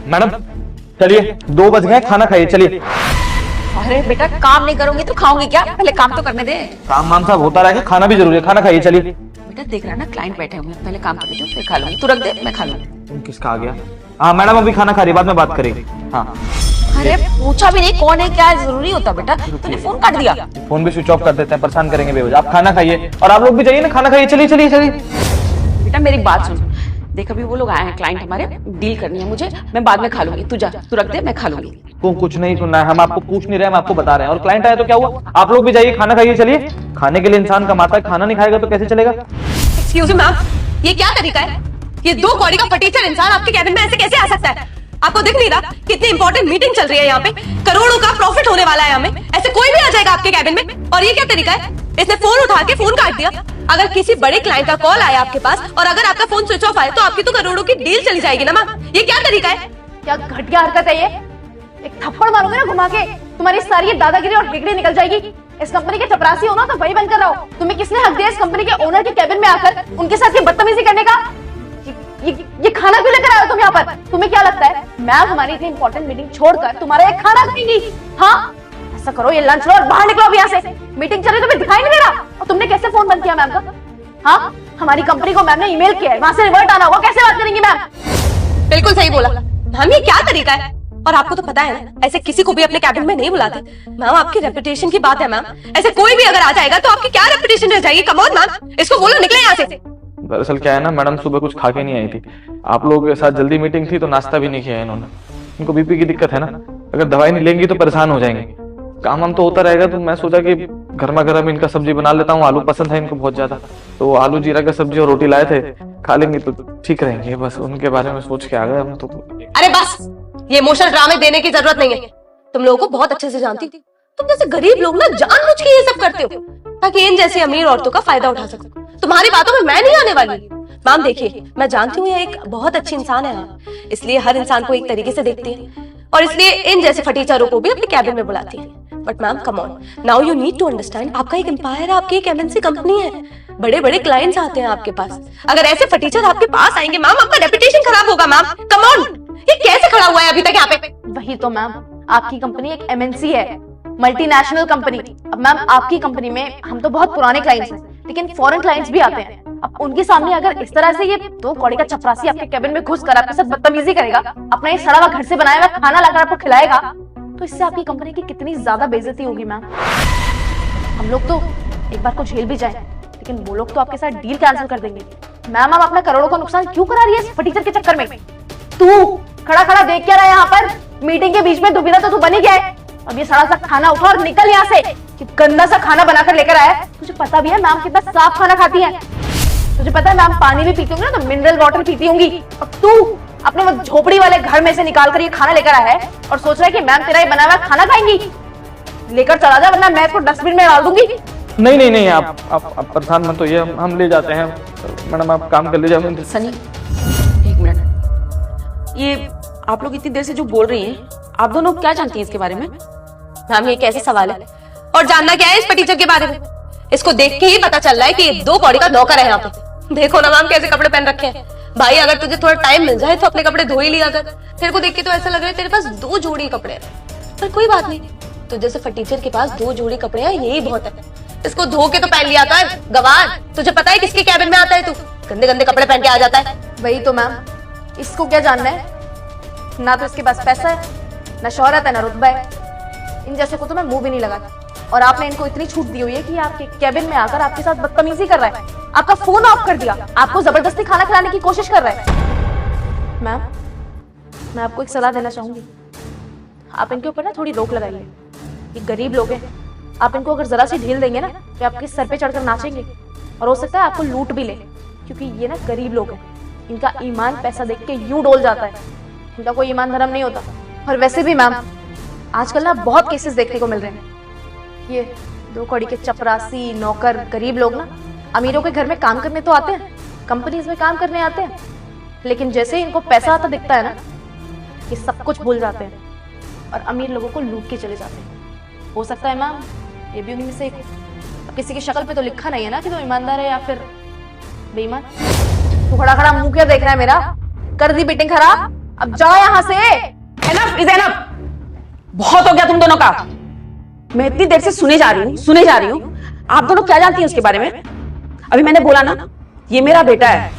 Madam चलिए 2 बज गए, खाना खाइए चलिए। अरे बेटा काम नहीं करूंगी तो खाऊंगी क्या? पहले काम तो करने दे। काम वाम सब होता रहेगा, खाना भी जरूरी है, खाना खाइए चलिए। बेटा देख रहा है ना क्लाइंट बैठे हुए हैं, पहले काम कर लीजिए फिर खा लूंगी। तू रख दे मैं खा लूंगी। किसका आ गया? हाँ मैडम अभी खाना खा रही है, बाद में बात करेंगे। हाँ अरे पूछा भी नहीं कौन है क्या है, जरूरी होता बेटा? तूने फोन काट दिया। फोन भी स्विच ऑफ कर देते हैं, परेशान करेंगे बेवजह। आप खाना खाइए और आप लोग भी जाइए ना, खाना खाइए चलिए चलिए चलिए। बेटा मेरी बात सुन, देख अभी वो लोग आए हैं क्लाइंट हमारे, डील करनी है मुझे, मैं बाद में खा लूंगी। तू जा, तू रख दे मैं खा लूंगी। को कुछ नहीं सुनना है, हम आपको पूछ नहीं रहे, हम आपको बता रहे हैं। और क्लाइंट आया तो क्या हुआ? आप लोग भी जाइए खाना खाइए चलिए। खाने के लिए इंसान कमाता है, खाना नहीं खाएगा तो कैसे चलेगा? एक्सक्यूज मी मैम, ये क्या तरीका है? ये 2 कौड़ी का फटीचर इंसान आपके कैबिन में ऐसे कैसे आ सकता है? आपको दिख नहीं रहा कितनी इंपॉर्टेंट मीटिंग चल रही है यहाँ पे? करोड़ों का प्रॉफिट होने वाला है हमें, ऐसे कोई भी आ जाएगा आपके कैबिन में? और ये क्या तरीका है? इसने फोन उठा के फोन काट दिया। अगर किसी बड़े क्लाइंट का कॉल आया आपके पास और अगर आपका फोन स्विच ऑफ आए तो आपकी तो करोड़ों की डील चली जाएगी ना मैम। ये क्या तरीका है? क्या घटिया हरकत है ये? एक थप्पड़ मारोगे ना घुमा के, तुम्हारी सारी दादागिरी और डिग्री निकल जाएगी। इस कंपनी के चपरासी हो ना तो वही बनकर रहो। तुम्हें किसने हक दिया इस कंपनी के ओनर के कैबिन में आकर उनके साथ ये बदतमीजी करने का? ये खाना क्यों लेकर आए हो तुम यहाँ पर? तुम्हें क्या लगता है मैम हमारी इतनी इंपॉर्टेंट मीटिंग छोड़कर तुम्हारा एक खाना खाएंगी? हाँ ऐसा करो, ये लंच लो और बाहर निकलो अभी यहाँ से। मीटिंग चल रही तुम्हें दिखाई नहीं दे रहा? और तुमने कैसे फोन बंद किया मैम का? हाँ हमारी कंपनी को मैम ने ईमेल किया है, वहां से रिवर्ट आना होगा। कैसे बात करेंगी मैम? बिल्कुल सही बोला मैम, ये क्या तरीका है? और आपको तो पता है ना ऐसे किसी को भी अपने कैबिन में नहीं बुलाते मैम। आपकी रेपुटेशन की बात है मैम, ऐसे कोई भी अगर आ जाएगा तो आपकी क्या रेपुटेशन रह जाएगी? कम ऑन मैम, इसको बोलो निकले यहाँ से। दरअसल क्या है ना मैडम, सुबह कुछ खा के नहीं आई थी, आप लोगों के साथ जल्दी मीटिंग थी तो नाश्ता भी नहीं किया इन्होंने। इनको बीपी की दिक्कत है ना, अगर दवाई नहीं लेंगी तो परेशान हो जाएंगे। काम हम तो होता रहेगा, तो मैं सोचा कि गर्मा गर्म इनका सब्जी बना लेता हूँ। आलू पसंद है इनको बहुत ज्यादा, तो आलू जीरा का सब्जी और रोटी लाए थे, खा लेंगे तो ठीक रहेंगे। बस उनके बारे में सोच के आ गए हम तो। अरे बस ये इमोशनल ड्रामे देने की जरूरत नहीं है, तुम लोगों को बहुत अच्छे से जानती हूँ। तुम जैसे गरीब लोग ना जानबूझ के ये सब करते हो ताकि इन जैसी अमीर औरतों का फायदा उठा सको। तुम्हारी बातों में मैं नहीं आने वाली। मैम देखिए, मैं जानती हूँ ये एक बहुत अच्छी इंसान है, इसलिए हर इंसान को एक तरीके से देखती है और इसलिए इन जैसे फटीचरों को भी अपने कैबिन में बुलाती है। But ma'am come on, now you need to understand, आपका एक एम्पायर है, आपकी एक एमएनसी कंपनी है, बड़े बड़े क्लाइंट्स आते हैं आपके पास। अगर ऐसे फटीचर आपके पास आएंगे मैम, आपका रेपुटेशन खराब होगा मैम। कम ऑन, ये कैसे खड़ा हुआ है अभी तक यहाँ पे? वही तो मैम, आपकी कंपनी एक एमएनसी है, मल्टीनेशनल कंपनी। अब मैम आपकी कंपनी में हम तो बहुत पुराने क्लाइंट्स हैं, लेकिन फॉरेन क्लाइंट्स भी आते हैं। अब उनके सामने अगर इस तरह से ये 2 कौड़ी का चपरासी आपके कैबिन में घुसकर आपके साथ बदतमीजी करेगा, अपना ये सड़ा हुआ घर से बनाया हुआ खाना लाकर आपको खिलाएगा, तो इससे आपकी कंपनी की कितनी ज्यादा बेइज्जती होगी मैम। हम लोग तो एक बार को झेल भी जाए, लेकिन वो लोग तो आपके साथ डील कैंसिल कर देंगे। मैम आप अपना करोड़ों का नुकसान क्यों करा रही है इस फटीचर के चक्कर में? तू खड़ा खड़ा देख क्या रहा है यहाँ पर? मीटिंग के बीच में दुविधा तो तू बनी गया है। अब ये सड़ा सा खाना उठा और निकल यहाँ से। गंदा सा खाना बनाकर लेकर आया है। तुझे पता भी है मैम कितना साफ खाना खाती है? तुझे पता है मैम पानी भी पीती होंगी ना, तो मिनरल वाटर पीती होंगी। अब तू अपने वो झोपड़ी वाले घर में से निकाल कर ये खाना लेकर आया है और सोच रहा है कि मैम तेरा ये बना हुआ खाना खाएंगी? लेकर चला जा वरना मैं इसको डस्टबिन में डाल दूंगी। नहीं नहीं नहीं, आप परेशान मत होइए, हम ले जाते हैं। मैडम आप काम कर लीजिए। सनी एक मिनट, ये आप लोग इतनी देर से जो बोल रही हैं, आप दोनों क्या जानती हैं इसके बारे में? मैम ये कैसे सवाल है? और जानना क्या है इस फटीचर के बारे में? इसको देख के ही पता चल रहा है कि ये 2 कौड़ी का नौकर है यहाँ पे। देखो ना मैम कैसे कपड़े पहन रखे हैं। भाई अगर तुझे थोड़ा टाइम मिल जाए तो अपने कपड़े धो ही लिया कर। तेरे को देख के तो ऐसा लग रहा है तेरे पास 2 जोड़ी कपड़े हैं, पर कोई बात नहीं, तो जैसे फटीचर के पास 2 जोड़ी कपड़े हैं यही बहुत है। इसको धो के तो पहन लिया कर गवार। तुझे पता है किसके कैबिन में आता है तू? गंदे गंदे कपड़े पहन के आ जाता है। वही तो मैम, इसको क्या जानना है? ना तो इसके पास पैसा है, ना शोहरत है, ना रुतबा है। इन जैसे को तो मैं मुंह भी नहीं लगाती। और आपने इनको इतनी छूट दी हुई है कि आपके कैबिन में आकर आपके साथ बदतमीजी कर रहा है, आपका फोन ऑफ कर दिया, आपको जबरदस्ती खाना खिलाने की कोशिश कर रहा है। मैम मैं आपको एक सलाह देना चाहूंगी, आप इनके ऊपर ना थोड़ी रोक लगाइए। ये गरीब लोग हैं, आप इनको अगर जरा सी ढील देंगे ना तो आपके सर पे चढ़कर नाचेंगे और हो सकता है आपको लूट भी ले, क्योंकि ये ना गरीब लोग हैं। इनका ईमान पैसा देख के यूं डोल जाता है, इनका कोई ईमान धर्म नहीं होता। और वैसे भी मैम आजकल ना बहुत केसेस देखने को मिल रहे हैं, ये 2 कौड़ी के चपरासी नौकर गरीब लोग ना अमीरों के घर में काम करने तो आते हैं, कंपनीज में काम करने आते हैं, लेकिन जैसे ही इनको पैसा आता दिखता है ना, ये सब कुछ भूल जाते हैं और अमीर लोगों को लूट के चले जाते हैं। हो सकता है मैम ये भी उन्हीं में से एक हो। किसी की शक्ल पे तो लिखा नहीं है ना कि तो ईमानदार है या फिर बेईमान। तू खड़ा खड़ा मुंह क्या देख रहा है मेरा? कर दी मीटिंग खराब? अब जाओ यहाँ से। एनफ इज एनफ, बहुत हो गया तुम दोनों का। मैं इतनी देर से सुने जा रही हूँ। आप दोनों क्या जानती हैं उसके बारे में? अभी मैंने बोला ना, ये मेरा बेटा है।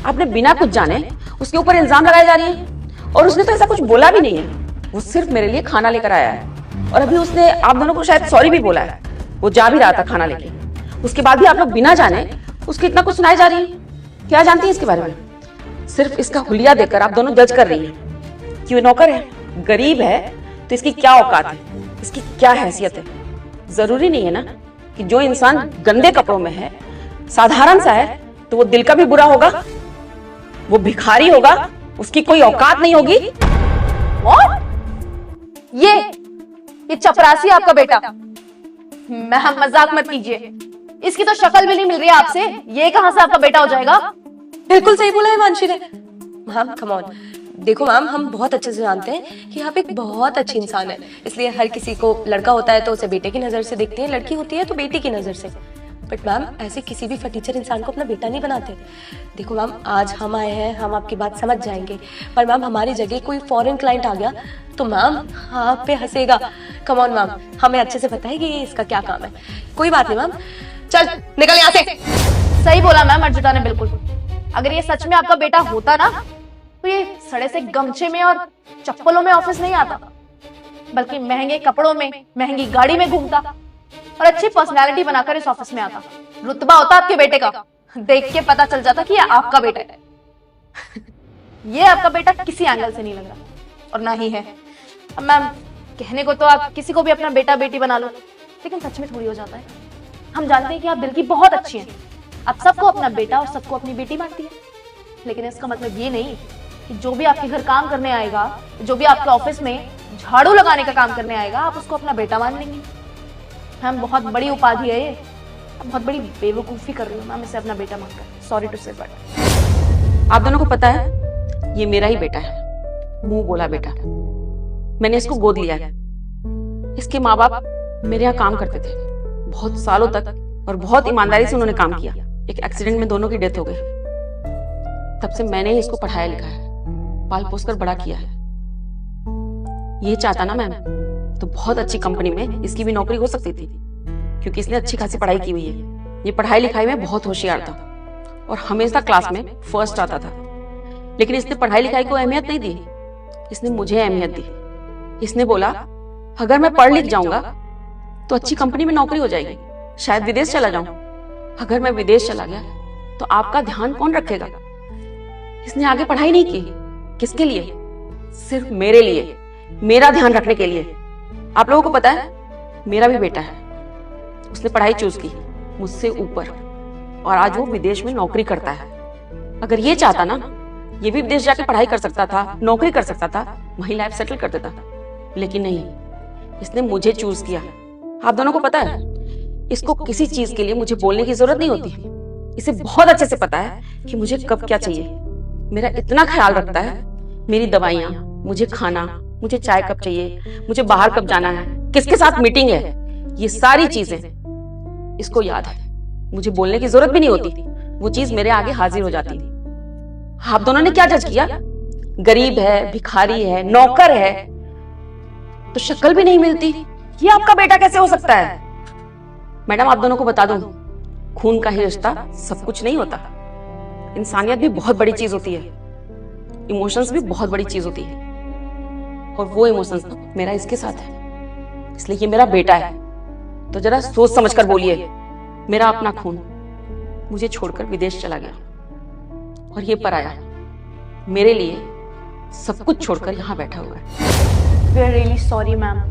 आपने बिना कुछ जाने उसके ऊपर इल्जाम लगाए जा रही है, और उसने तो ऐसा कुछ बोला भी नहीं है। वो सिर्फ मेरे लिए खाना लेकर आया है, और अभी उसने आप दोनों को शायद सॉरी भी बोला है। वो जा भी रहा था खाना लेके, उसके बाद भी आप लोग बिना जाने उसको इतना कुछ सुनाई जा रही है। क्या जानती है इसके बारे में? सिर्फ इसका हुलिया देखकर आप दोनों जज कर रही हैं कि वो नौकर है, गरीब है, तो इसकी क्या औकात है, इसकी क्या हैसियत है। जरूरी नहीं है ना कि जो इंसान गंदे कपड़ों में है, साधारण सा है, तो वो दिल का भी बुरा होगा, वो भिखारी होगा, उसकी कोई औकात नहीं होगी। और ये चपरासी आपका बेटा। मैम मजाक मत कीजिए, इसकी तो शक्ल भी नहीं मिल रही है आपसे, ये कहां से आपका बेटा हो जाएगा? बिल्कुल सही बोला हिमांशी ने। मैम कम ऑन, देखो मैम, हम बहुत अच्छे से जानते हैं कि आप एक बहुत अच्छी इंसान है, इसलिए हर किसी को लड़का होता है तो उसे बेटे की नजर से देखते हैं, लड़की होती है तो बेटी की नजर से। बट मैम ऐसे किसी भी फटीचर इंसान को अपना बेटा नहीं बनाते। देखो मैम, आज हम आए हैं, हम आपकी बात समझ जाएंगे, पर मैम हमारी जगह कोई फॉरेन क्लाइंट आ गया तो मैम आप पे हंसेगा। कम ऑन मैम, हमें अच्छे से पता है कि ये इसका क्या काम है। कोई बात नहीं मैम, चल निकल यहाँ से। सही बोला मैम अर्जुता ने, बिल्कुल। अगर ये सच में आपका बेटा होता ना, तो ये सड़े से गमछे में और चप्पलों में ऑफिस नहीं आता, बल्कि महंगे कपड़ों में, महंगी गाड़ी में घूमता और अच्छी पर्सनालिटी बनाकर इस ऑफिस में आता। रुतबा होता आपके बेटे का, देख के पता चल जाता कि ये आपका बेटा है। ये आपका बेटा किसी एंगल से नहीं लग रहा, और ना ही है। अब मैम कहने को तो आप किसी को भी अपना बेटा बेटी बना लो, लेकिन सच में थोड़ी हो जाता है। हम जानते हैं कि आप दिल की बहुत अच्छी हैं, आप सबको अपना बेटा और सबको अपनी बेटी मानती है, लेकिन इसका मतलब ये नहीं कि जो भी आपके घर काम करने आएगा, जो भी आपके ऑफिस में झाड़ू लगाने का काम करने आएगा, आप उसको अपना बेटा मान लेंगे। मैम बहुत बड़ी उपाधि है ये, बहुत बड़ी बेवकूफी कर रही हूँ मैम इसे अपना बेटा मानकर। सॉरी टू से, बट आप दोनों को पता है ये मेरा ही बेटा है, मुंह बोला बेटा। मैंने इसको गोद लिया है। इसके माँ बाप मेरे यहाँ काम करते थे बहुत सालों तक, और बहुत ईमानदारी से उन्होंने काम किया। एक एक्सीडेंट में दोनों की डेथ हो गई। तब से मैंने ही इसको पढ़ाया लिखा है, पाल पोस कर बड़ा किया है। ये चाहता ना मैम, तो बहुत अच्छी कंपनी में इसकी भी नौकरी हो सकती थी, क्योंकि इसने अच्छी खासी पढ़ाई की हुई है। ये पढ़ाई लिखाई में बहुत होशियार था और हमेशा क्लास में फर्स्ट आता था, लेकिन इसने पढ़ाई लिखाई को अहमियत नहीं दी, इसने मुझे अहमियत दी। इसने बोला अगर मैं पढ़ लिख जाऊंगा तो अच्छी कंपनी में नौकरी हो जाएगी, शायद विदेश चला जाऊं। अगर मैं विदेश चला गया तो आपका ध्यान कौन रखेगा? इसने आगे पढ़ाई नहीं की। किसके लिए? सिर्फ मेरे लिए, मेरा ध्यान रखने के लिए। आप लोगों को पता है मेरा भी बेटा है, उसने पढ़ाई चूज की मुझसे ऊपर, और आज वो विदेश में नौकरी करता है। अगर ये चाहता ना, ये भी विदेश जाके पढ़ाई कर सकता था, नौकरी कर सकता था, वहीं लाइफ सेटल कर देता, लेकिन नहीं, इसने मुझे चूज किया। आप दोनों को पता है इसको किसी चीज के लिए मुझे बोलने की जरूरत नहीं होती। इसे बहुत अच्छे से पता है कि मुझे कब क्या चाहिए। मेरा इतना ख्याल रखता है, मेरी दवाइयाँ, मुझे खाना, मुझे चाय कब चाहिए, मुझे बाहर कब जाना है, किसके साथ मीटिंग है, ये सारी चीजें इसको याद है। मुझे बोलने की जरूरत भी नहीं होती, वो चीज मेरे आगे हाजिर हो जाती थी। आप दोनों ने क्या जज किया? गरीब है, भिखारी है, नौकर है, तो शक्ल भी नहीं मिलती, ये आपका बेटा कैसे हो सकता है? मैडम आप दोनों को बता दूं, खून का ही रिश्ता सब कुछ नहीं होता। इंसानियत भी बहुत बड़ी चीज होती है, इमोशंस भी बहुत बड़ी चीज होती है, और वो इमोशंस मेरा इसके साथ है, इसलिए ये मेरा बेटा है। तो जरा सोच समझ कर बोलिए। मेरा अपना खून मुझे छोड़कर विदेश चला गया, और ये पराया मेरे लिए सब कुछ छोड़कर यहाँ बैठा हुआ है। We are really sorry ma'am,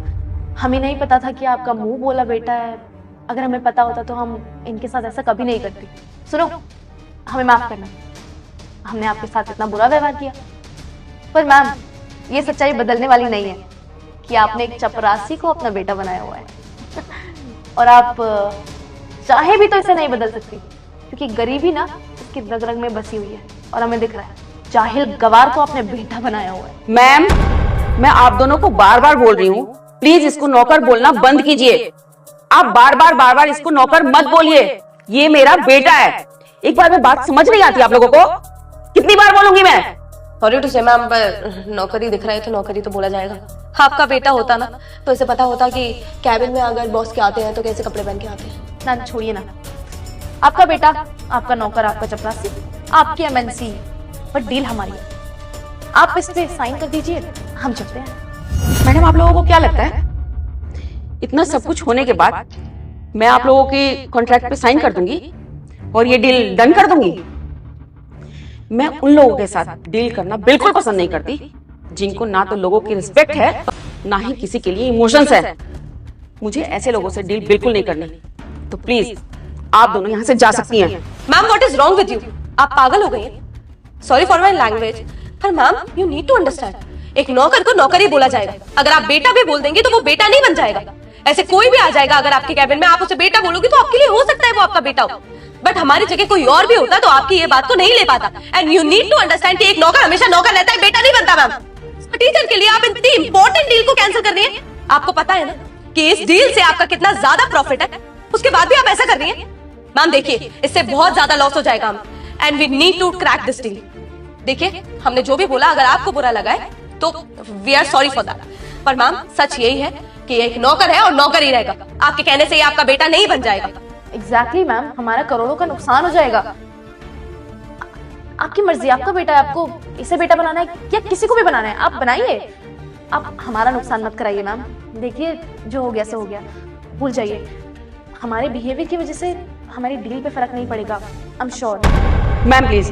हमें नहीं पता था कि आपका मुंह बोला बेटा है। अगर हमें पता होता तो हम इनके साथ ऐसा कभी नहीं करते। सुनो, हमें माफ करना, हमने आपके साथ इतना बुरा व्यवहार किया। पर मैम ये सच्चाई बदलने वाली नहीं है कि आपने एक चपरासी को अपना बेटा बनाया हुआ है। और आप चाहे भी तो इसे नहीं बदल सकती, क्योंकि गरीबी ना इसकी रग रग में बसी हुई है, और हमें दिख रहा है जाहिल गवार को अपने बेटा बनाया हुआ है। मैम मैं आप दोनों को बार बार बोल रही हूँ, प्लीज इसको नौकर बोलना बंद कीजिए। आप बार बार इसको नौकर मत बोलिए, ये मेरा बेटा है। एक बार में बात समझ नहीं आती आप लोगों को? कितनी बार बोलूंगी मैं? सॉरी टू से मैम, पर नौकरी दिख रहा है तो नौकरी तो बोला जाएगा। आपका बेटा होता ना तो इसे पता होता कि कैबिन में अगर बॉस के आते हैं तो कैसे कपड़े पहन के आते हैं। ना छोड़िए ना, आपका बेटा, आपका नौकर, आपका चपरासी, आपकी एमएनसी, पर डील हमारी है। आप इस पे साइन कर दीजिए, हम चलते हैं। मैडम, आप लोगों को क्या लगता है इतना सब कुछ होने के बाद मैं आप लोगों के कॉन्ट्रैक्ट पे साइन कर दूंगी और ये डील डन कर दूंगी? मैं उन लोगों के साथ डील करना बिल्कुल पसंद नहीं करती जिनको ना तो लोगों की रिस्पेक्ट है, ना ही किसी के लिए इमोशंस है। मुझे ऐसे लोगों से डील बिल्कुल नहीं करनी। तो प्लीज आप दोनों यहाँ से जा सकती हैं। Ma'am, what is wrong with you? आप पागल हो गई हैं? सॉरी फॉर माय लैंग्वेज, पर ma'am you need to understand, एक नौकर को नौकर ही बोला जाएगा। अगर आप बेटा भी बोल देंगे तो वो बेटा नहीं बन जाएगा। ऐसे कोई भी आ जाएगा अगर आपके कैबिन में, आप उसे बेटा बोलोगे तो आपके लिए हो सकता है वो आपका बेटा हो, बट हमारी जगह कोई और भी होता तो आपकी ये बात को नहीं ले पाता। And you need to understand कि एक नौकर हमेशा नौकर रहता है, बेटा नहीं बनता। मैम, टीचर के लिए आप इतनी इंपॉर्टेंट डील को कैंसिल कर रही हैं। आपको पता है ना कि इस डील से आपका कितना ज्यादा प्रॉफिट है, उसके बाद भी आप ऐसा कर रही हैं। मैम देखिए, इससे बहुत ज्यादा लॉस हो जाएगा हम, and we need to crack this deal. देखिए, हमने जो भी बोला अगर आपको बुरा लगा है तो we are sorry for that, पर मैम सच यही है कि एक नौकर है और नौकर ही रहेगा। आपके कहने से ये आपका बेटा नहीं बन जाएगा। एग्जैक्टली मैम, हमारा करोड़ों का नुकसान हो जाएगा। आपकी मर्जी, आपका बेटा है, आपको इसे बेटा बनाना है या किसी को भी बनाना है, आप बनाइए। आप हमारा नुकसान मत कराइए मैम। देखिए, जो हो गया सो हो गया, भूल जाइए। हमारे बिहेवियर की वजह से हमारी डील पे फर्क नहीं पड़ेगा, I am sure. Ma'am please,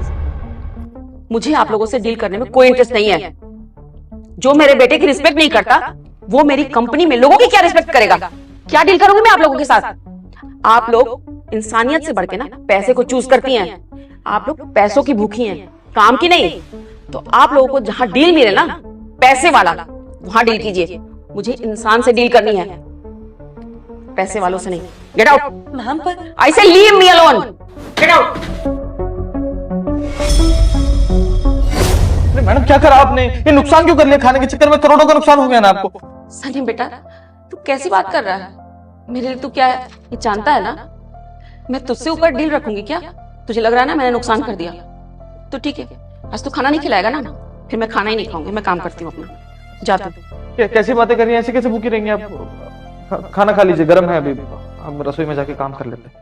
मुझे आप लोगों से डील करने में कोई इंटरेस्ट नहीं है। जो मेरे बेटे की रिस्पेक्ट नहीं करता वो मेरी कंपनी में लोगों की क्या रिस्पेक्ट करेगा? क्या डील करूंगी मैं आप लोगों के साथ? आप लोग इंसानियत से बढ़ के ना पैसे को चूज करती हैं। आप लोग पैसों की भूखी हैं, काम की नहीं। तो आप लोगों को जहां डील मिले ना पैसे वाला, वहां डील कीजिए। मुझे इंसान से डील करनी है, पैसे वालों से नहीं। Get out. मैम, पर आई से leave me alone, get out. Madam क्या करा आपने? ये नुकसान क्यों कर लिया? खाने के चक्कर में करोड़ों का नुकसान हो गया ना आपको। सलीम बेटा, तू कैसी बात कर रहा है? मेरे लिए तू क्या है ये जानता है ना? मैं तुझसे ऊपर डील रखूंगी क्या? तुझे लग रहा है ना मैंने नुकसान कर दिया? तो ठीक है, आज तू खाना नहीं खिलाएगा ना, फिर मैं खाना ही नहीं खाऊंगी। मैं काम करती हूँ अपना, जाता हूँ। कैसी बातें कर रही हैं? ऐसे कैसे भूखी रहेंगी आप? खाना खा लीजिए, गर्म है अभी। हम रसोई में जाके काम कर लेते हैं।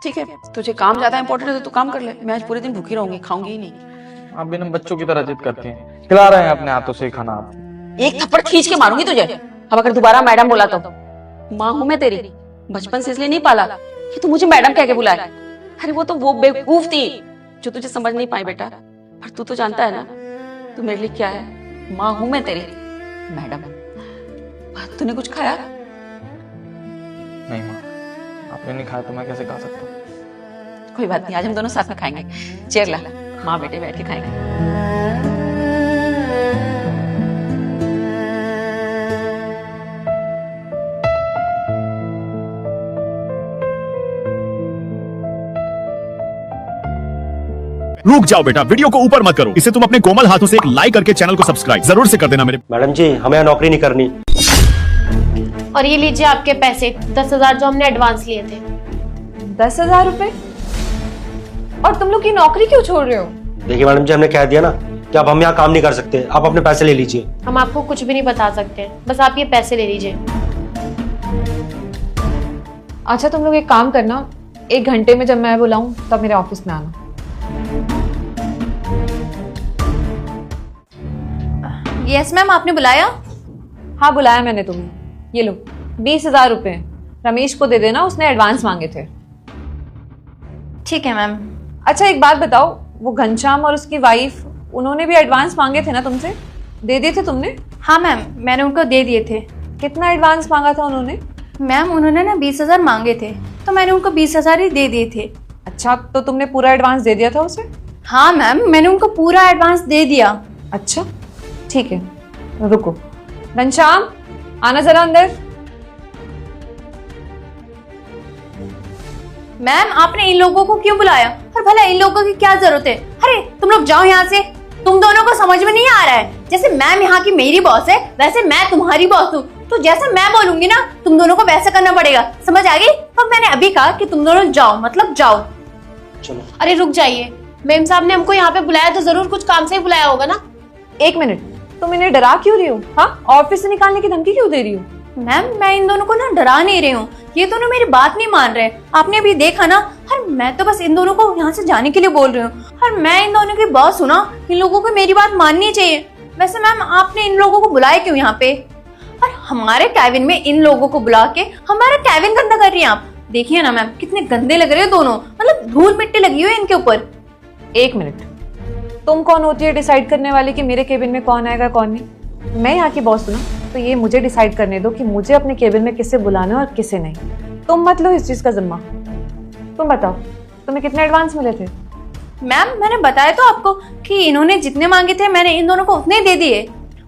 ठीक है, तुझे काम ज्यादा इंपॉर्टेंट है तो तू काम कर ले। मैं आज पूरे दिन भूखी रहूंगी, खाऊंगी ही नहीं। आप बिना बच्चों की तरह जिद करती हैं। खिला रहे हैं अपने हाथों से खाना आप। एक थप्पड़ खींच के मारूंगी तुझे अब अगर दोबारा मैडम बोला तो। माँ हूं मैं तेरी, बचपन से इसलिए नहीं पाला कि तू मुझे मैडम कह के बुलाए। अरे वो तो वो बेवकूफ थी जो तुझे समझ नहीं पाई बेटा। पर तू तो जानता है ना तू मेरे लिए क्या है। माँ हूं मैं तेरी, मैडम। तूने कुछ खाया? नहीं माँ, आपने नहीं खाया तो मैं कैसे खा सकता हूँ? कोई बात नहीं, आज हम दोनों साथ में खाएंगे। चेयर ला, माँ बेटे बैठ के खाएंगे। रुक जाओ बेटा, वीडियो को ऊपर मत करो। इसे तुम अपने कोमल हाथों से एक लाइक करके चैनल को सब्सक्राइब जरूर से कर देना मेरे। मैडम जी, हमें यहाँ नौकरी नहीं करनी। और ये लीजिए आपके पैसे, 10,000 जो हमने एडवांस लिए थे। 10,000 रुपए? और तुम लोग की नौकरी क्यों छोड़ रहे हो? देखिए मैडम जी, हमने कह दिया ना कि अब हम यहाँ काम नहीं कर सकते। आप अपने पैसे ले लीजिए। हम आपको कुछ भी नहीं बता सकते, बस आप ये पैसे ले लीजिए। अच्छा तुम लोग एक काम करना, 1 घंटे में जब मैं बुलाऊं तब मेरे ऑफिस में आना। यस मैम, आपने बुलाया? हाँ बुलाया मैंने तुम्हें। ये लो 20,000 रुपए रमेश को दे देना, उसने एडवांस मांगे थे। ठीक है मैम। अच्छा एक बात बताओ, वो घनश्याम और उसकी वाइफ, उन्होंने भी एडवांस मांगे थे ना तुमसे? दे दिए थे तुमने? हाँ मैम, मैंने उनको दे दिए थे। कितना एडवांस मांगा था उन्होंने? मैम उन्होंने ना 20,000 मांगे थे तो मैंने उनको 20,000 ही दे दिए थे। अच्छा तो तुमने पूरा एडवांस दे दिया था उसे? हाँ मैम, मैंने उनको पूरा एडवांस दे दिया। अच्छा ठीक है, रुको। घनश्याम आना जरा अंदर। मैम आपने इन लोगों को क्यों बुलाया? और भला इन लोगों की क्या जरूरत है? अरे तुम लोग जाओ यहाँ से। तुम दोनों को समझ में नहीं आ रहा है, जैसे मैम यहाँ की मेरी बॉस है वैसे मैं तुम्हारी बॉस हूँ। तो जैसे मैं बोलूंगी ना तुम दोनों को वैसे करना पड़ेगा, समझ आ गई? तो मैंने अभी कहा कि तुम दोनों जाओ, मतलब जाओ। चलो। अरे रुक जाइए, मैम साहब ने हमको यहाँ पे बुलाया तो जरूर कुछ काम से ही बुलाया होगा ना। एक मिनट, तुम इन्हें डरा क्यों रही हो? हाँ, ऑफिस से निकालने की धमकी क्यों दे रही हो? मैम मैं इन दोनों को ना डरा नहीं रही हूँ, ये दोनों मेरी बात नहीं मान रहे। आपने अभी देखा ना, और मैं तो बस इन दोनों को यहाँ से जाने के लिए बोल रही हूँ। और मैं इन दोनों की बात सुना, इन लोगों को मेरी बात माननी चाहिए। वैसे मैम आपने इन लोगों को बुलाया क्यों यहाँ पे? और हमारे कैबिन में इन लोगों को बुला के हमारा कैबिन गंदा कर रही हैं आप। देखिए ना मैम, कितने गंदे लग रहे हो दोनों, मतलब धूल मिट्टी लगी हुई है इनके ऊपर। एक मिनट, तुम कौन होती है डिसाइड करने वाली कि मेरे केबिन में कौन आएगा कौन नहीं? मैं यहाँ की बॉस हूँ ना, तो ये मुझे डिसाइड करने दो कि मुझे अपने केबिन में किसे बुलाना है और किसे नहीं। तुम मत लो इस चीज का जिम्मा। तुम बताओ, तुम्हें कितने एडवांस मिले थे? मैम मैंने बताया तो आपको कि इन्होंने जितने मांगे थे मैंने इन दोनों को उतने दे दिए।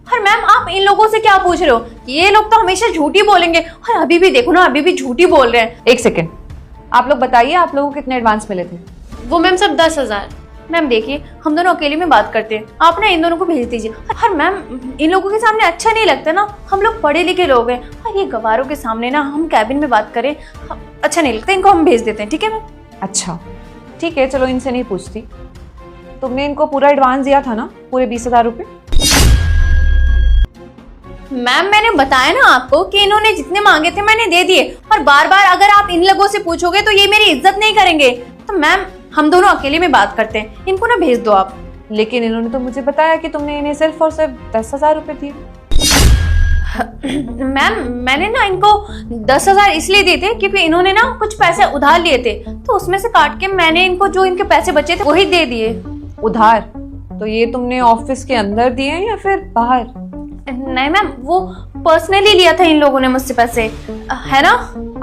और मैम आप इन लोगों से क्या पूछ रहे हो? ये लोग तो हमेशा झूठी बोलेंगे, और अभी भी देखो ना, अभी भी झूठी बोल रहे हैं। एक सेकेंड, आप लोग बताइए, आप लोगों को कितने एडवांस मिले थे? वो मैम सब 10,000। मैम देखिए, हम दोनों अकेले में बात करते हैं, आप ना इन दोनों को भेज दीजिए। और मैम इन लोगों के सामने अच्छा नहीं लगता ना, हम लोग पढ़े लिखे लोग हैं, और ये गवारों के सामने ना हम कैबिन में बात करें अच्छा नहीं लगता। इनको हम भेज देते हैं, ठीक है मैम? अच्छा ठीक है, चलो इनसे नहीं पूछती। तुमने इनको पूरा एडवांस दिया था ना, पूरे 20,000 रुपए? मैम मैंने बताया ना आपको कि इन्होंने जितने मांगे थे मैंने दे दिए। और बार बार अगर आप इन लोगों से पूछोगे तो ये मेरी इज्जत नहीं करेंगे। तो मैम हम दोनों अकेले में बात करते हैं, इनको ना भेज दो आप। लेकिन इन्होंने तो मुझे बताया कि तुमने इन्हें सिर्फ और सिर्फ 10,000 रुपए दिए। मैम मैंने ना इनको 10,000 इसलिए दिए थे क्योंकि इन्होंने ना कुछ पैसे उधार लिए थे, तो उसमें से काट के मैंने इनको जो इनके पैसे बचे थे वही दे दिए। उधार? तो ये तुमने ऑफिस के अंदर दिए हैं या फिर बाहर? नहीं मैम, वो पर्सनली लिया था इन लोगों ने मुझसे पैसे, है ना?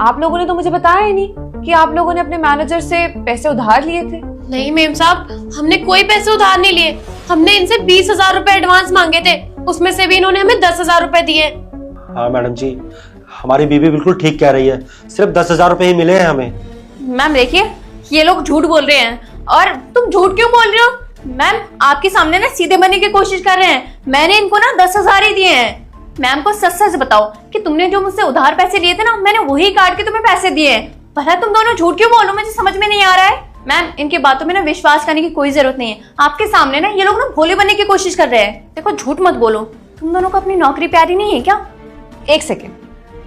आप लोगों ने तो मुझे बताया ही नहीं कि आप लोगों ने अपने मैनेजर से पैसे उधार लिए थे। नहीं मेम साहब, हमने कोई पैसे उधार नहीं लिए। हमने इनसे 20,000 रुपए एडवांस मांगे थे, उसमें से भी इन्होंने हमें 10,000 रुपए दिए। हाँ मैडम जी, हमारी बीवी बिल्कुल ठीक कह रही है, सिर्फ 10,000 रुपए ही मिले हैं हमें। मैम देखिए, ये लोग झूठ बोल रहे हैं। और तुम झूठ क्यों बोल रहे हो? मैम आपके सामने ना सीधे बनने की कोशिश कर रहे हैं। मैंने इनको ना 10,000 ही दिए हैं। मैम को सच सच बताओ कि तुमने जो मुझसे उधार पैसे लिए थे ना, मैंने वही काट के तुम्हें पैसे दिए हैं। भला तुम दोनों झूठ क्यों बोलो, मुझे समझ में नहीं आ रहा है। मैम इनकी बातों में ना विश्वास करने की कोई जरूरत नहीं है। आपके सामने ना ये लोग ना भोले बनने की कोशिश कर रहे हैं। देखो झूठ मत बोलो, तुम दोनों को अपनी नौकरी प्यारी नहीं है क्या? एक सेकेंड,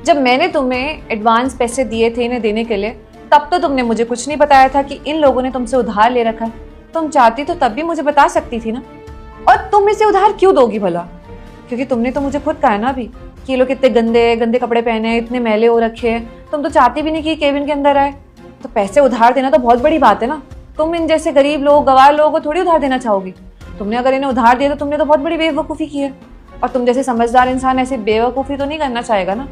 जब मैंने तुम्हें एडवांस पैसे दिए थे इन्हें देने के लिए, तब तो तुमने मुझे कुछ नहीं बताया था कि इन लोगों ने तुमसे उधार ले रखा है। तुम चाहती तो तब भी मुझे बता सकती थी ना। और तुम इसे उधार क्यों दोगी भला? क्योंकि तुमने तो मुझे खुद कहा ना अभी कि ये लोग कितने गंदे गंदे कपड़े पहने हैं, इतने मैले हो रखे हैं। तुम तो चाहती भी नहीं कि केबिन के अंदर आए, तो पैसे उधार देना तो बहुत बड़ी बात है ना। तुम इन जैसे गरीब लोग, गवार लोगों को थोड़ी उधार देना चाहोगी। तुमने अगर इन्हें उधार दिया तो तुमने तो बहुत बड़ी बेवकूफ़ी की है, और तुम जैसे समझदार इंसान ऐसे बेवकूफ़ी तो नहीं करना चाहेगा ना।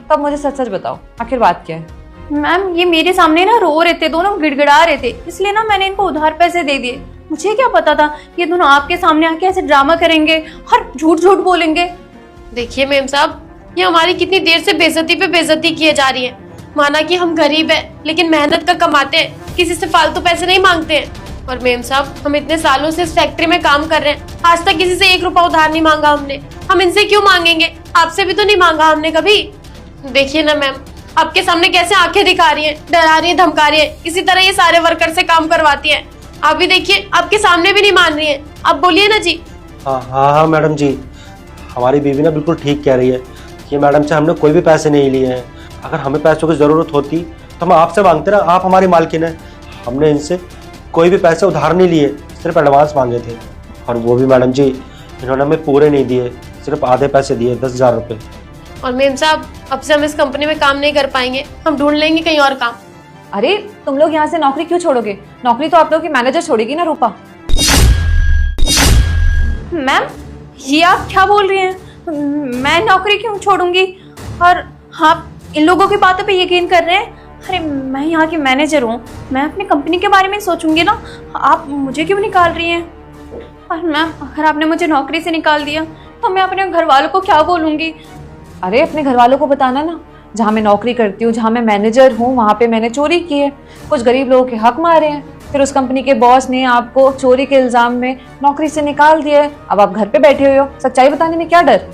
तब मुझे सच सच बताओ, आखिर बात क्या है? मैम ये मेरे सामने ना रो रहे थे, दोनों गिड़गिड़ा रहे थे, इसलिए ना मैंने इनको उधार पैसे दे दिए। मुझे क्या पता था ये दोनों आपके सामने आके ऐसे ड्रामा करेंगे और झूठ झूठ बोलेंगे। देखिए मेम साहब, ये हमारी कितनी देर से बेइज्जती पे बेइज्जती किए जा रही है। माना कि हम गरीब हैं, लेकिन मेहनत कर कमाते हैं, किसी से फालतू पैसे नहीं मांगते हैं। और मेम साहब, हम इतने सालों से इस फैक्ट्री में काम कर रहे हैं, आज तक किसी से 1 रुपया उधार नहीं मांगा हमने। हम इनसे क्यों मांगेंगे? आपसे भी तो नहीं मांगा हमने कभी। देखिए ना मैम, आपके सामने कैसे आंखें दिखा रही हैं, डरा रही हैं, धमका रही हैं। इसी तरह ये सारे वर्कर से काम करवाती हैं। आप भी देखिए, आपके सामने भी नहीं मान रही हैं। आप बोलिए ना जी। हाँ हाँ हाँ मैडम जी, हमारी बीवी ना बिल्कुल ठीक कह रही है कि मैडम से हमने कोई भी पैसे नहीं लिए हैं। अगर हमें पैसों की ज़रूरत होती तो हम आपसे मांगते ना, आप हमारी मालकिन है। हमने इनसे कोई भी पैसे उधार नहीं लिए, सिर्फ एडवांस मांगे थे। और वो भी मैडम जी इन्होंने हमें पूरे नहीं दिए, सिर्फ आधे पैसे दिए, 10,000 रुपये। और मेम साहब, अब से हम इस कंपनी में काम नहीं कर पाएंगे, हम ढूंढ लेंगे कहीं और काम। अरे तुम लोग यहाँ से नौकरी क्यों छोड़ोगे? नौकरी तो आप लोग की मैनेजर छोड़ेगी ना, रूपा। मैम ये आप क्या बोल रही हैं? मैं नौकरी क्यों छोड़ूंगी? और आप इन लोगों की बातों पे यकीन कर रहे हैं? अरे मैं यहाँ की मैनेजर हूँ, मैं अपनी कंपनी के बारे में सोचूंगी ना। आप मुझे क्यों निकाल रही हैं? और मैम अगर आपने मुझे नौकरी से निकाल दिया तो मैं अपने घर वालों को क्या बोलूँगी? अरे अपने घर वालों को बताना ना, जहाँ मैं नौकरी करती हूँ, जहाँ मैं मैनेजर हूँ, वहाँ पे मैंने चोरी की है, कुछ गरीब लोगों के हक मारे हैं, फिर उस कंपनी के बॉस ने आपको चोरी के इल्जाम में नौकरी से निकाल दिया है। अब आप घर पे बैठे हुए हो, सच्चाई बताने में क्या डर?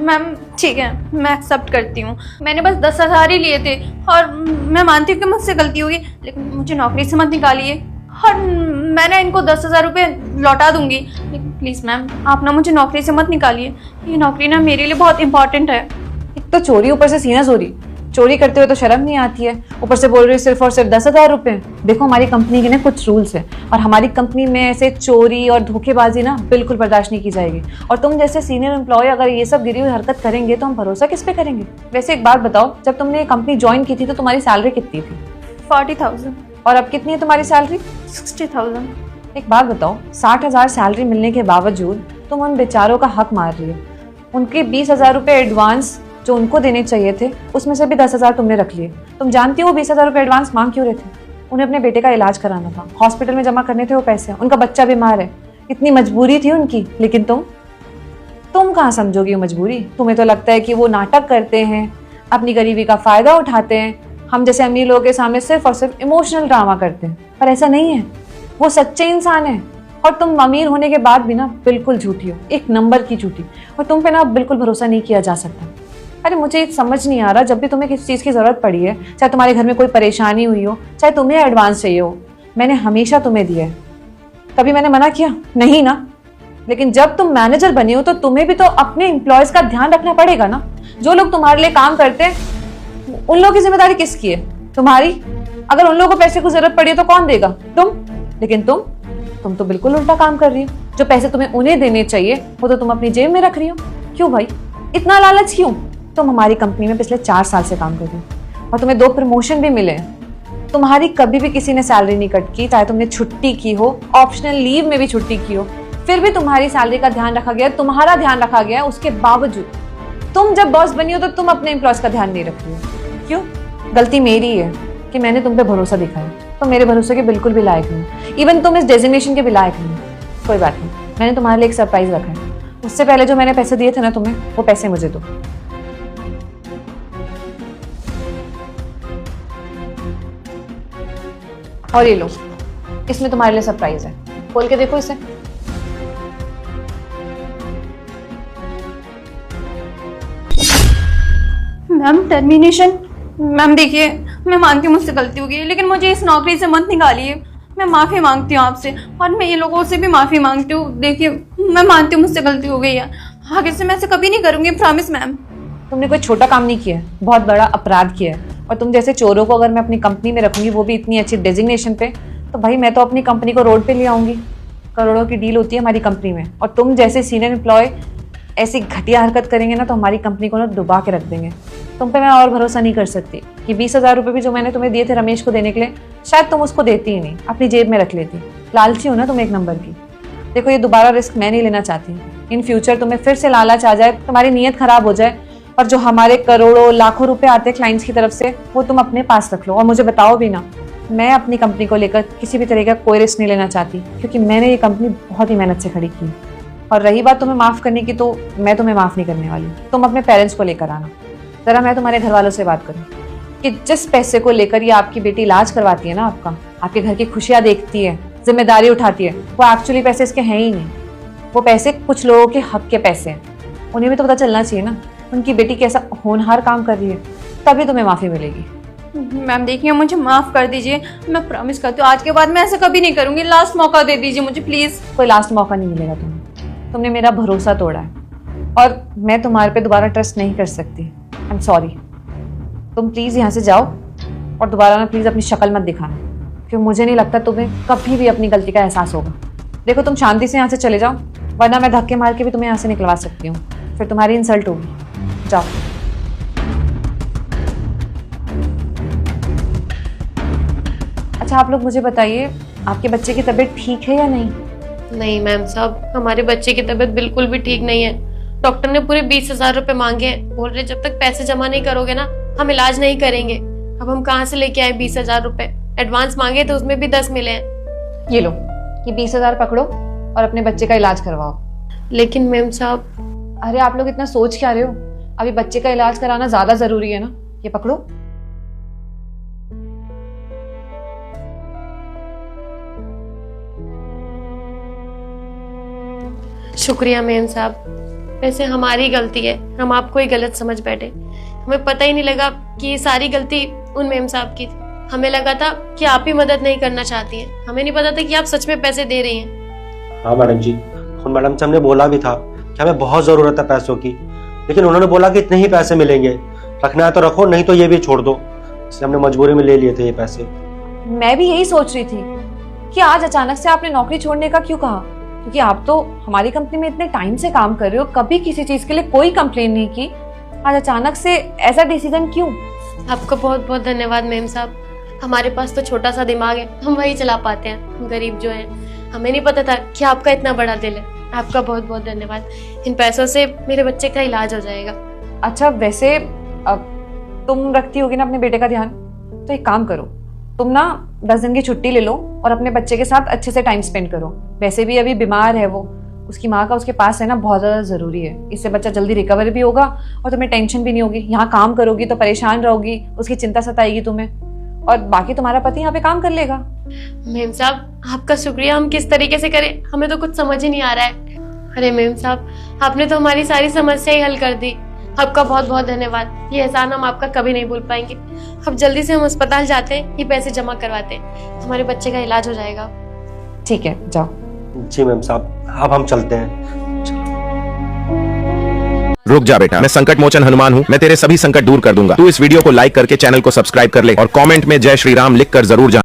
मैम ठीक है, मैं एक्सेप्ट करती हूँ, मैंने बस 10,000 ही लिए थे और मैं मानती हूँ कि मुझसे गलती हुई, लेकिन मुझे नौकरी से मत निकालिए। और मैंने इनको 10,000 रुपये लौटा दूंगी। प्लीज़ मैम, आप ना मुझे नौकरी से मत निकालिए। ये नौकरी ना मेरे लिए बहुत इंपॉर्टेंट है। एक तो चोरी, ऊपर से सीना चोरी करते हुए तो शर्म नहीं आती है, ऊपर से बोल रही हो सिर्फ और सिर्फ 10,000 रुपए। देखो हमारी कंपनी के ना कुछ रूल्स है और हमारी कंपनी में ऐसे चोरी और धोखेबाजी ना बिल्कुल बर्दाश्त नहीं की जाएगी। और तुम जैसे सीनियर एम्प्लॉय अगर ये सब गिरी हुई हरकत करेंगे तो हम भरोसा किस पे करेंगे? वैसे एक बात बताओ, जब तुमने ये कंपनी ज्वाइन की थी तो तुम्हारी सैलरी कितनी थी? 40,000। और अब कितनी है तुम्हारी सैलरी? 60,000। एक बात बताओ, 60,000 सैलरी मिलने के बावजूद तुम उन बेचारों का हक मार रही हो। उनके 20,000 रुपये एडवांस जो उनको देने चाहिए थे उसमें से भी 10,000 तुमने रख लिए। तुम जानती हो वो 20,000 रुपये एडवांस मांग क्यों रहे थे? उन्हें अपने बेटे का इलाज कराना था, हॉस्पिटल में जमा करने थे वो पैसे, उनका बच्चा बीमार है, इतनी मजबूरी थी उनकी। लेकिन तुम कहाँ समझोगी वो मजबूरी? तुम्हें तो लगता है कि वो नाटक करते हैं, अपनी गरीबी का फायदा उठाते हैं, हम जैसे अमीर लोगों के सामने सिर्फ और सिर्फ इमोशनल ड्रामा करते हैं। पर ऐसा नहीं है, वो सच्चे इंसान है। और तुम अमीर होने के बाद भी ना बिल्कुल झूठी हो, एक नंबर की झूठी। और तुम पे ना बिल्कुल भरोसा नहीं किया जा सकता। अरे मुझे समझ नहीं आ रहा, जब भी तुम्हें किसी चीज़ की ज़रूरत पड़ी है, चाहे तुम्हारे घर में कोई परेशानी हुई हो, चाहे तुम्हें एडवांस चाहिए हो, मैंने हमेशा तुम्हें दिया है। कभी मैंने मना किया? नहीं ना। लेकिन जब तुम मैनेजर बनी हो तो तुम्हें भी तो अपने एम्प्लॉयज़ का ध्यान रखना पड़ेगा ना। जो लोग तुम्हारे लिए काम करते हैं उन लोगों की जिम्मेदारी किसकी है? तुम्हारी। अगर उन लोगों को पैसे की जरूरत पड़ी है तो कौन देगा? तुम। लेकिन तुम तो बिल्कुल उल्टा काम कर रही हो। जो पैसे तुम्हें उन्हें देने चाहिए वो तो तुम अपनी जेब में रख रही हो। क्यों भाई, इतना लालच क्यों? तुम हमारी कंपनी में पिछले 4 साल से काम कर रही हो और तुम्हें 2 प्रमोशन भी मिले हैं। तुम्हारी कभी भी किसी ने सैलरी नहीं कट की, चाहे तुमने छुट्टी की हो, ऑप्शनल लीव में भी छुट्टी की हो, फिर भी तुम्हारी सैलरी का ध्यान रखा गया, तुम्हारा ध्यान रखा गया। उसके बावजूद तुम जब बॉस बनी हो तो तुम अपने एम्प्लॉयज का ध्यान नहीं रख रही हो। क्यों? गलती मेरी है कि मैंने तुम पे भरोसा दिखाया। तुम मेरे भरोसे के बिल्कुल भी लायक नहीं, इवन तुम इस डेजिग्नेशन के भी लायक नहीं। कोई बात नहीं, मैंने तुम्हारे लिए एक सरप्राइज रखा है। उससे पहले जो मैंने पैसे दिए थे ना तुम्हें, वो पैसे मुझे दो। और ये लो, इसमें तुम्हारे लिए सरप्राइज है, खोल के देखो इसे। Ma'am termination. मैम देखिए, मैं मानती हूँ मुझसे गलती हो गई है, लेकिन मुझे इस नौकरी से मत निकालिए। मैं माफ़ी मांगती हूँ आपसे और मैं ये लोगों से भी माफ़ी मांगती हूँ। देखिए, मैं मानती हूँ मुझसे गलती हो गई है, आगे से मैं ऐसे कभी नहीं करूँगी, प्रॉमिस मैम। तुमने कोई छोटा काम नहीं किया है, बहुत बड़ा अपराध किया है। और तुम जैसे चोरों को अगर मैं अपनी कंपनी में रखूंगी, वो भी इतनी अच्छी डेजिग्नेशन पे, तो भाई मैं तो अपनी कंपनी को रोड पे ले आऊंगी। करोड़ों की डील होती है हमारी कंपनी में, और तुम जैसे सीनियर एम्प्लॉय ऐसी घटिया हरकत करेंगे ना तो हमारी कंपनी को ना डुबा के रख देंगे। तुम पे मैं और भरोसा नहीं कर सकती कि 20,000 रुपये भी जो मैंने तुम्हें दिए थे रमेश को देने के लिए, शायद तुम उसको देती ही नहीं, अपनी जेब में रख लेती। लालची हो ना तुम एक नंबर की। देखो, ये दोबारा रिस्क मैं नहीं लेना चाहती। इन फ्यूचर तुम्हें फिर से लालच आ जाए, तुम्हारी नीयत खराब हो जाए, और जो हमारे करोड़ों लाखों रुपए आते हैं क्लाइंट्स की तरफ से, वो तुम अपने पास रख लो। और मुझे बताओ भी ना, मैं अपनी कंपनी को लेकर किसी भी तरह का कोई रिस्क नहीं लेना चाहती, क्योंकि मैंने ये कंपनी बहुत ही मेहनत से खड़ी की। और रही बात तुम्हें माफ़ करने की, तो मैं तुम्हें माफ़ नहीं करने वाली। तुम अपने पेरेंट्स को लेकर आना। ज़रा मैं तुम्हारे घर वालों से बात करूँ कि जिस पैसे को लेकर ये आपकी बेटी इलाज करवाती है ना, आपके घर की खुशियाँ देखती है, जिम्मेदारी उठाती है, वो एक्चुअली पैसे इसके हैं ही नहीं। वो पैसे कुछ लोगों के हक के पैसे हैं। उन्हें भी तो पता चलना चाहिए ना उनकी बेटी कैसा होनहार काम कर रही है, तभी तुम्हें माफ़ी मिलेगी। मैम देखिए, मुझे माफ़ कर दीजिए, मैं प्रॉमिस करती हूँ आज के बाद मैं ऐसा कभी नहीं करूँगी। लास्ट मौका दे दीजिए मुझे प्लीज़। कोई लास्ट मौका नहीं मिलेगा तुम्हें। तुमने मेरा भरोसा तोड़ा है और मैं तुम्हारे पे दोबारा ट्रस्ट नहीं कर सकती। I am sorry. तुम प्लीज़ यहाँ से जाओ और दोबारा ना प्लीज़ अपनी शक्ल मत दिखाना, क्योंकि मुझे नहीं लगता तुम्हें कभी भी अपनी गलती का एहसास होगा। देखो, तुम शांति से यहाँ से चले जाओ, वरना मैं धक्के मार के भी तुम्हें यहाँ से निकलवा सकती हूँ, फिर तुम्हारी इंसल्ट होगी। जाओ। अच्छा, आप लोग मुझे बताइए, आपके बच्चे की तबीयत ठीक है या नहीं? नहीं मैम साहब, हमारे बच्चे की तबीयत बिल्कुल भी ठीक नहीं है। डॉक्टर ने पूरे 20,000 रुपए मांगे हैं, बोल रहे जब तक पैसे जमा नहीं करोगे ना हम इलाज नहीं करेंगे। अब हम कहाँ से लेके आए 20,000 रुपए? एडवांस मांगे तो उसमें भी 10 मिले हैं। ये लो, ये 20,000 पकड़ो और अपने बच्चे का इलाज करवाओ। लेकिन मैम साहब। अरे आप लोग इतना सोच क्या रहे हो? अभी बच्चे का इलाज कराना ज्यादा जरूरी है ना। ये पकड़ो। शुक्रिया मैम साहब, वैसे हमारी गलती है, हम आपको ही गलत समझ बैठे। हमें पता ही नहीं लगा कि ये सारी गलती उन मैम साहब की थी। हमें लगा था कि आप ही मदद नहीं करना चाहती हैं। हमें नहीं पता था कि आप सच में पैसे दे रही हैं। हाँ मैडम जी, उन मैडम से हमने बोला भी था कि हमें बहुत ज़रूरत है पैसों की, लेकिन उन्होंने बोला कि इतने ही पैसे मिलेंगे, रखना है तो रखो, नहीं तो ये भी छोड़ दो। इसलिए हमने मजबूरी में ले लिए थे ये पैसे। मैं भी यही सोच रही थी कि आज अचानक से आपने नौकरी छोड़ने का क्यों कहा, क्योंकि आप तो हमारी कंपनी में इतने टाइम से काम कर रहे हो, कभी किसी चीज के लिए कोई कंप्लेन नहीं की, आज अचानक से ऐसा डिसीजन क्यों? आपका बहुत बहुत धन्यवाद मैम साहब। हमारे पास तो छोटा सा दिमाग है, हम वही चला पाते हैं, हम गरीब जो हैं। हमें नहीं पता था कि आपका इतना बड़ा दिल है। आपका बहुत बहुत धन्यवाद। इन पैसों से मेरे बच्चे का इलाज हो जाएगा। अच्छा वैसे अब तुम रखती होगी ना अपने बेटे का ध्यान, तो एक काम करो, तुम ना 10 दिन की छुट्टी ले लो और अपने बच्चे के साथ अच्छे से टाइम स्पेंड करो। वैसे भी अभी बीमार है वो, उसकी माँ का उसके पास रहना बहुत ज़्यादा ज़रूरी है। इससे बच्चा जल्दी रिकवर भी होगा और तुम्हें टेंशन भी नहीं होगी। यहाँ काम करोगी तो परेशान रहोगी, उसकी चिंता सताएगी तुम्हें, और बाकी तुम्हारा पति यहाँ पे काम कर लेगा। मैम साहब आपका शुक्रिया हम किस तरीके से करें, हमें तो कुछ समझ ही नहीं आ रहा है। अरे मैम साहब आपने तो हमारी सारी समस्या ही हल कर दी। आपका बहुत बहुत धन्यवाद। ये एहसान हम आपका कभी नहीं भूल पाएंगे। अब जल्दी से हम अस्पताल जाते हैं, ये पैसे जमा करवाते हैं, हमारे बच्चे का इलाज हो जाएगा। ठीक है जाओ। जी मैम साहब, अब हम चलते हैं। रुक जा बेटा, मैं संकट मोचन हनुमान हूँ, मैं तेरे सभी संकट दूर कर दूंगा। तू इस वीडियो को लाइक करके चैनल को सब्सक्राइब कर ले और कमेंट में जय श्री राम लिख कर जरूर जा।